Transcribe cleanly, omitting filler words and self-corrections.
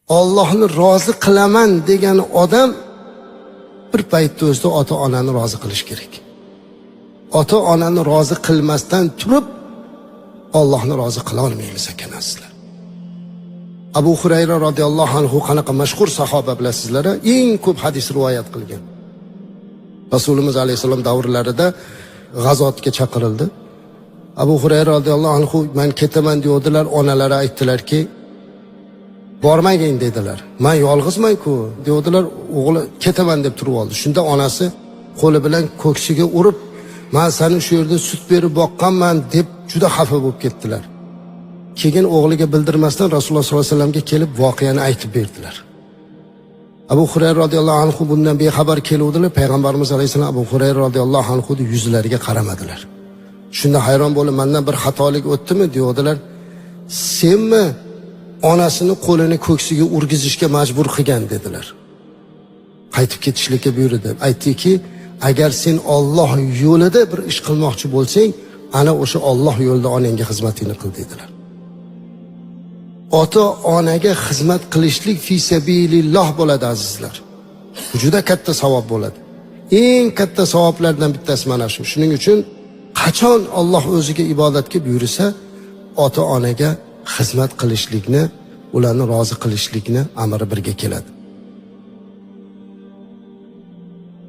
Allohni rozi qilaman degan odam bir paytda o'zida ota-onani rozi qilish kerak. Ota-onani rozi qilmasdan turib Allohni rozi qila olmaymiz ekan sizlar. Abu Hurayra radhiyallohu anhu qanaqa mashhur sahoba bilasizlar, eng ko'p hadis rivoyat qilgan. Rasulimiz alayhisalom davrlarida g'azotga chaqirildi. Abu Hurayra radhiyallohu anhu men ketaman deydilar, onalari aytdilarki, bormagin dedilar. Men yolg'izman-ku deydilar, o'g'li ketaman deb turib oldi. Shunda onasi qo'li bilan ko'ksiga urib, men seni shu yerda sut berib boqqanman deb juda xafa bo'lib ketdilar. Keyin o'g'liga bildirmasdan Rasululloh sollallohu alayhi vasallamga kelib voqeani aytib berdilar. Abu Hurayra radhiyallohu anhu bundan bexabar keluvdilar. Payg'ambarimiz alayhisalom Abu Hurayra radhiyallohu anhu yuzlariga qaramadilar. Shunda hayron bo'lib, mendan bir xatolik o'tdimi deydilar. Senmi onasini qo'lini ko'ksiga urgizishga majbur qilgan dedilar. Qaytib ketishlikka buyurdi. Aytdiki, agar sen Alloh yo'lida bir ish qilmoqchi bo'lsang, ana o'sha Alloh yo'lida onangga xizmatingni qil dedilar. Ota-onaga xizmat qilishlik fi sabililloh bo'ladi azizlar. Juda katta savob bo'ladi. Eng katta savoblardan bittasi mana shu. Shuning uchun qachon Alloh o'ziga ibodatga buyursa, ota-onaga xizmat qilishlikni, ularni rozi qilishlikni amri birga keladi.